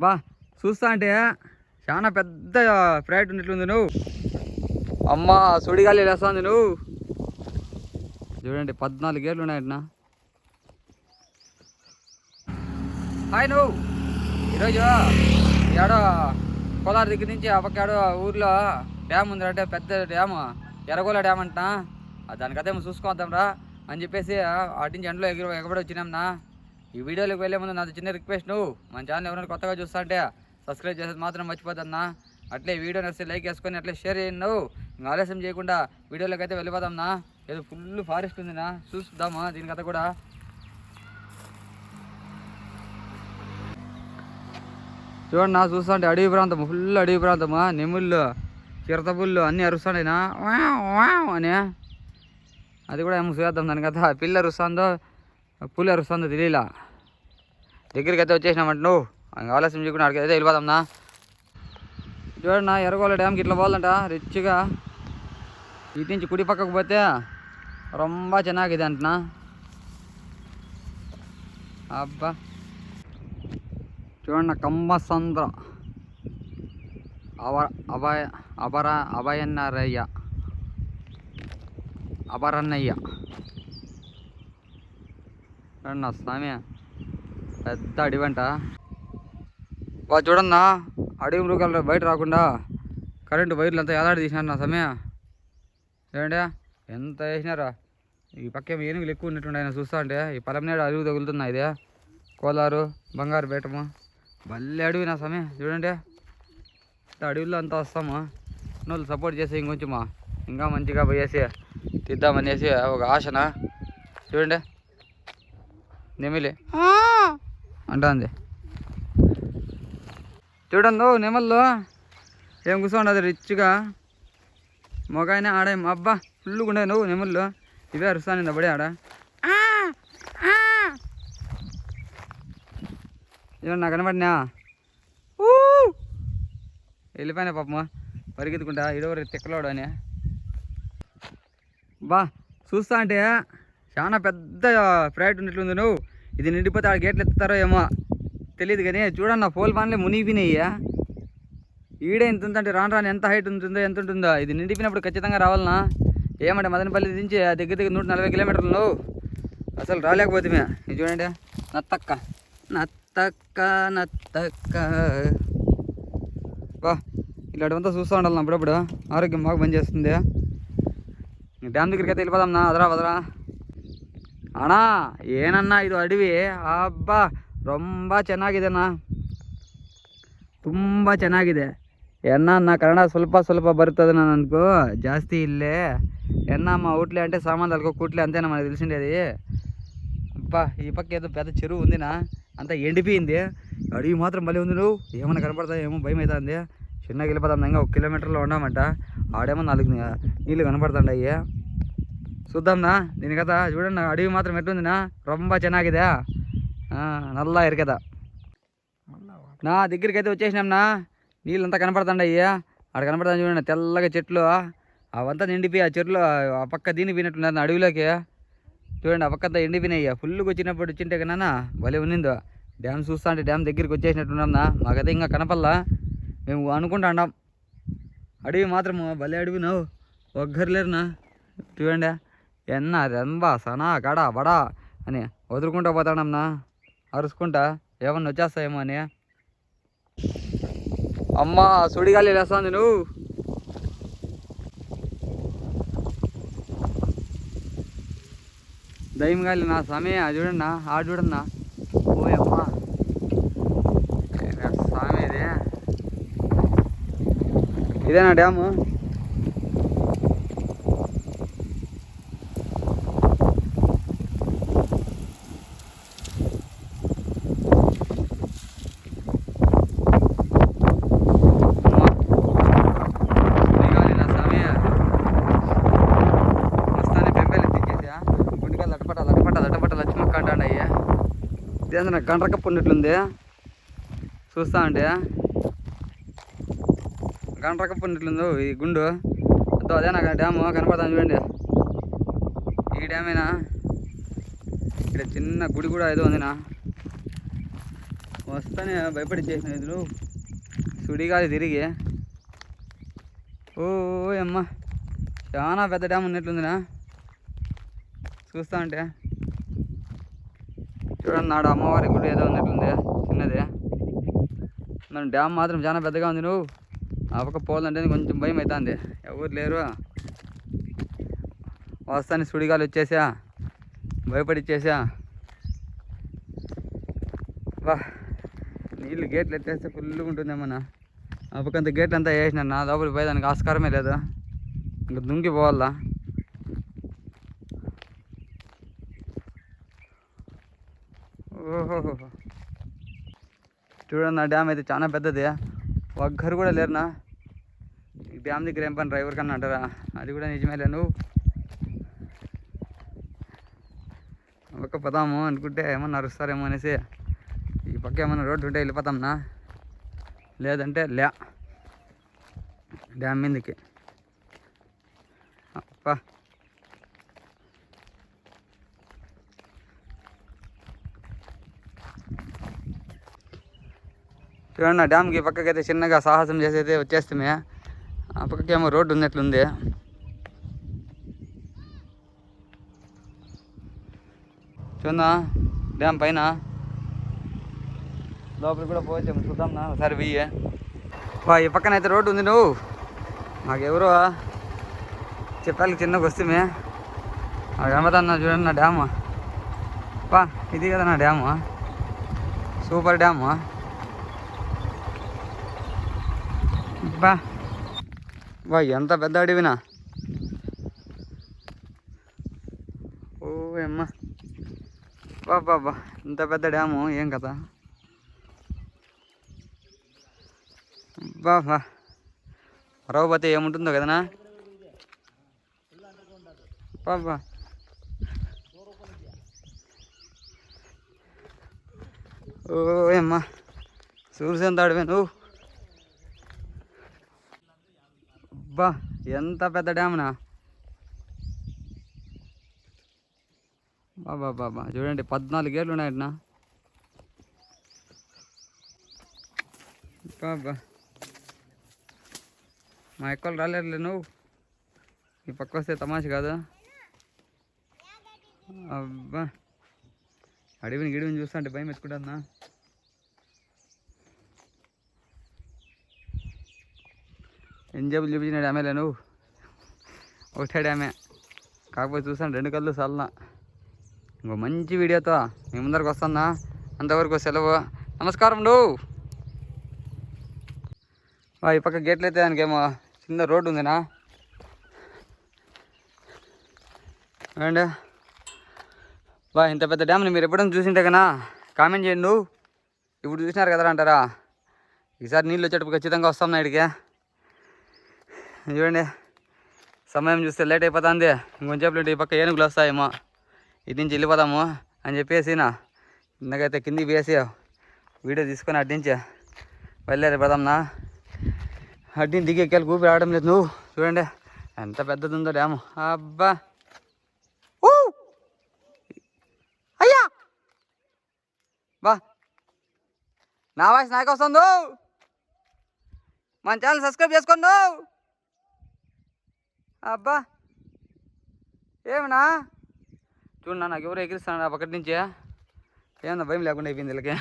బా చూస్తా అంటే చాలా పెద్ద ఫ్రైట్ ఉన్నట్లుంది నువ్వు. అమ్మ సుడిగాలి లేస్తుంది నువ్వు. చూడండి 14 గేర్లు ఉన్నాయన్న. హాయ్ నువ్వు. ఈరోజు ఏడో కోలార్ దగ్గర నుంచి అప్పకాడో ఊర్లో డ్యామ్ ఉంది అంటే పెద్ద డ్యామ్, ఎర్రగోల డ్యామ్ అంటున్నా. దానికైతే మేము చూసుకోవద్దాం రా అని చెప్పేసి అటు నుంచి ఎండలో ఎగబడి వచ్చినాంనా. ఈ వీడియోలోకి వెళ్ళే ముందు నాది చిన్న రిక్వెస్ట్, నువ్వు మన ఛానల్ ఎవరైనా కొత్తగా చూస్తా అంటే సబ్స్క్రైబ్ చేసేది మాత్రం మర్చిపోద్దన్నా. అట్లే వీడియో నచ్చితే లైక్ వేసుకొని అట్లే షేర్ చేయండి. నువ్వు ఇంకా ఆలస్యం చేయకుండా వీడియోలోకి అయితే వెళ్ళిపోదాంనా. ఏదో ఫుల్ ఫారెస్ట్ ఉందినా, చూద్దామా దీనికైతే కూడా. చూడండి నా చూస్తా అంటే అడవి ప్రాంతం, ఫుల్ అడవి ప్రాంతమా. నెముళ్ళు, చిరతపుళ్ళు అన్నీ అరుస్తాడేనా అని. అది కూడా ఏమో చూద్దాం దాని కదా. పిల్ల అరుస్తుందో పులి అరుస్తుందో తెలియలా. దగ్గరికి అయితే వచ్చేసినామంట. నువ్వు ఆలస్యం చేయకుండా అక్కడికి అయితే వెళ్ళిపోదాంనా. చూడండి నా ఎర్రగోల డ్యామ్కి ఇట్లా పోవాలంట రిచ్గా. ఇటు నుంచి కుడి పక్కకు పోతే రొంబ చెన్నాಗಿದೆ అంటున్నా. అబ్బా చూడండి కమ్మసంద్ర అభరన్నయ్య చూడండి స్వామి, పెద్ద అడవంట. బా చూడన్నా అడవి మృగాలు బయట రాకుండా కరెంటు వైర్లు అంతా ఎలాంటి తీసినారు నా సమయ. చూడండి ఎంత వేసినారా. ఈ పక్క ఏనుగులు ఎక్కువ ఉన్నట్టుండే ఆయన చూస్తా అంటే. ఈ పొలంనేడు అడుగు తగులుతున్నా. ఇదే కోలారు బంగారు బేటము భలే అడవి నా సమయ. చూడండి అడవిలో అంతా వస్తాము. వాళ్ళు సపోర్ట్ చేసి ఇంకొంచెమా ఇంకా మంచిగా పోయేసి తీద్దామనేసి ఒక ఆశనా. చూడండి నెమిలి అంటుంది. చూడండి నెమల్లో ఏం కూర్చోండి రిచ్గా. మొగాయన ఆడే అబ్బా ఫుల్గా ఉండే నువ్వు నెమళ్ళు. ఇవే అరుస్తాను బడి ఆడ. చూడండి నాకు కనబడినా వెళ్ళిపోయినా పాపమ్మ పరిగెత్తుకుంటా. ఇడవరు తిక్కలోడు అని. బా చూస్తా అంటే చాలా పెద్ద ఫ్రైట్ ఉన్నట్లుంది నువ్వు. ఇది నిండిపోతే ఆ గేట్లు ఎత్తుతారో ఏమో తెలియదు కానీ చూడండి నా పోల్ పాన్లే మునిగిపోయినాయ్యా. ఈడే ఎంత ఉందంటే రాను ఎంత హైట్ ఉంటుందో ఎంత ఉంటుందో. ఇది నిండిపోయినప్పుడు ఖచ్చితంగా రావాలన్నా. ఏమంటే మదనపల్లి నుంచి దగ్గర 140 కిలోమీటర్లు నువ్వు అసలు రాలేకపోతే. ఇది చూడండి నత్తక్క నత్తక్క నత్తక్క. బా ఇలాంటివంతా చూస్తూ ఉండాలి అప్పుడప్పుడు, ఆరోగ్యం బాగా పనిచేస్తుంది. డ్యామ్ దగ్గరికి అయితే వెళ్ళిపోదాంనా. అదరా వదరా అన్నా. ಏನన్నా ಇದು ಅಡವಿ. ಅಬ್ಬಾ ರೊಂಬ ಚೆನ್ನಾಗಿದೆನಾ, ತುಂಬ ಚೆನ್ನಾಗಿದೆ. ఎన్న కన్నడ ಸ್ವಲ್ಪ బరుతుంది నన్ను అనుకో, జాస్తి ఇల్లే ఎన్నమ్మ ఊట్లే అంటే సామాన్లు అలుకో కూట్లే అంతేనా మనకు తెలిసిండేది. అబ్బా ఈ పక్క ఏదో పెద్ద చెరువు ఉందినా, అంతా ఎండిపోయింది. అడవి మాత్రం భలే ఉంది. నువ్వు ఏమన్నా కనపడతావు ఏమో భయం అవుతుంది. చిన్నగా వెళ్ళిపోతాం. ఇంకా 1 కిలోమీటర్లో ఉన్నామంట. ఆడేమో 4 నీళ్ళు కనపడుతుండయి. చూద్దాంనా దీని కదా. చూడండి అడవి మాత్రం ఎట్లుందినా, రొంబ ಚೆನ್ನಾಗಿದೆ. నల్లా ఇరుకదా. నా దగ్గరికి అయితే వచ్చేసినాంనా. నీళ్ళంతా కనపడుతుండయి. ఆడ కనపడతాను చూడండి తెల్లగా చెట్లు, అవంతా నిండిపోయి ఆ చెట్లు ఆ పక్క దీన్ని పోయినట్టున్నారు అడవిలోకి. చూడండి ఆ పక్కంతా ఎండిపోయినాయి. ఫుల్గా వచ్చినప్పుడు వచ్చింటే కన్నా భలే ఉన్నిందో. డ్యామ్ చూస్తా అంటే డ్యామ్ దగ్గరికి వచ్చేసినట్టున్నాంనా. మాకైతే ఇంకా కనపల్లా, మేము అనుకుంటా అన్నాం. అడవి మాత్రం భలే అడవి నువ్వు, ఒగ్గర్లేరునా. చూడండి ఎన్న రెంబా సనా గడా బడా అని వదులుకుంటా పోతాడమ్మా అరుచుకుంటా, ఏమన్నా వచ్చేస్తాయేమో అని. అమ్మ సుడిగాలి లేస్తుంది నువ్వు. దయ్యం గాలి నా సమయ. చూడన్నా ఆడ చూడన్నా. ఓ అమ్మ స్వామి ఇదేనా డ్యాము. ఇదేందా గండ్రకప్పు ఉన్నట్లుంది చూస్తా అంటే. గండ్రకప్పు ఉన్నట్లుంది ఈ గుండు. అదే నాకు డ్యాము కనపడతాను చూడండి. ఈ డ్యామేనా. ఇక్కడ చిన్న గుడి కూడా ఏదో ఉందినా. వస్తానే భయపడిచ్చేసిన ఎదురు సుడిగాలి తిరిగి. ఓ అమ్మ చాలా పెద్ద డ్యామ్ ఉన్నట్లుందినా చూస్తా అంటే. చూడండి నాడు అమ్మవారి గుడి ఏదో ఉన్నట్లుంది చిన్నది. మన డ్యామ్ మాత్రం చాలా పెద్దగా ఉంది. నువ్వు ఆ పక్క పోవాలంటే కొంచెం భయం అవుతుంది, ఎవరు లేరు. వస్తాను సుడిగాలి వచ్చేసా, భయపడిచ్చేసా. వా నీళ్ళు గేట్లు ఎత్తేస్తే ఫుల్గా ఉంటుందేమన్నా. ఆ పక్కంత గేట్లు అంతా వేసినా నా లోపలికి పోయేదానికి ఆస్కారమే లేదు, ఇంకా దుంకి పోవాలా. ఓహో చూడండి నా డ్యామ్ అయితే చాలా పెద్దది, ఒక్కరు కూడా లేరునా. ఈ డ్యామ్ దగ్గర ఏం పని డ్రైవర్ కన్నా అంటారా, అది కూడా నిజమేలే. నువ్వు ఒక్క పదాము అనుకుంటే ఏమన్నా అరుస్తారేమో అనేసి ఈ పక్క ఏమన్నా రోడ్డు ఉంటే వెళ్ళిపోతాంనా, లేదంటే లే డ్యామ్ మీదకి. అప్పా చూడండి ఆ డ్యామ్కి పక్కకైతే చిన్నగా సాహసం చేసైతే వచ్చేస్తామే. ఆ పక్కకేమో రోడ్డు ఉన్నట్లుంది. చూద్దా డ్యామ్ పైన లోపలికి కూడా పోతే చూద్దాంనా ఒకసారి వెయ్యి. ఈ పక్కన అయితే రోడ్డు ఉంది. నువ్వు మాకెవరో చెప్పాలి చిన్నగా వస్తే ఏమన్నా చూడండి నా డ్యాము. ఇది కదా నా డ్యాము, సూపర్ డ్యాము. ఎంత పెద్ద అడవినా. ఓ అమ్మ బాబా ఇంత పెద్ద డ్యాము ఏం కదా. బాబా మరవపోతే ఏముంటుందో కదనా. బాబా ఓ అమ్మ చూసేంత అడవే నువ్వు. ఎంత పెద్ద డ్యామ్నా. బాబా చూడండి 14 ఏళ్ళు ఉన్నాయన్నా. బాబా మా ఎక్కలు రాలేరులే, నువ్వు ఈ పక్క వస్తే తమాష కాదు. అబ్బా అడవిని గిడివిని చూస్తా అంటే భయం ఎత్తుకుంటుందా. ఎంజేబులు చూపించిన డ్యామేలే నువ్వు, ఒకటే డ్యామే కాకపోతే చూసాను 2 కళ్ళు చల్లనా. ఇంకో మంచి వీడియోతో మీ ముందరికి వస్తున్నా. అంతవరకు సెలవు, నమస్కారం. నువ్వు ఈ పక్క గేట్లు అయితే దానికేమో చిన్న రోడ్డు ఉందినా. అండి ఇంత పెద్ద డ్యామ్ని మీరు ఎప్పుడైనా చూసింటే కన్నా కామెంట్ చేయండి. నువ్వు ఇప్పుడు చూసినారు కదా అంటారా, ఈసారి నీళ్ళు వచ్చేటప్పుడు ఖచ్చితంగా వస్తాం నాయుడికి. చూడండి సమయం చూస్తే లేట్ అయిపోతుంది, ఇంకొంచెంసేపు ఈ పక్క ఏనుగులు వస్తాయేమో, ఇటు నుంచి వెళ్ళిపోదాము అని చెప్పేసి ఇందాకైతే కిందికి వేసి వీడియో తీసుకొని అడ్డించి బయలుదేరిపోదాంనా. అడ్డిని దిగి ఎక్కాలి, ఊపి రావడం లేదు. నువ్వు చూడండి ఎంత పెద్దది ఉందో డ్యాము. అబ్బా అయ్యా నా వాయిస్ నాకు వస్తుందో. మన ఛానల్ సబ్స్క్రైబ్ చేసుకోండి. అబ్బా ఏమన్నా చూడన్నా నాకు ఎవరు ఎగిరిస్తాను ఒకటి నుంచి, ఏమన్నా భయం లేకుండా అయిపోయింది వీళ్ళకి.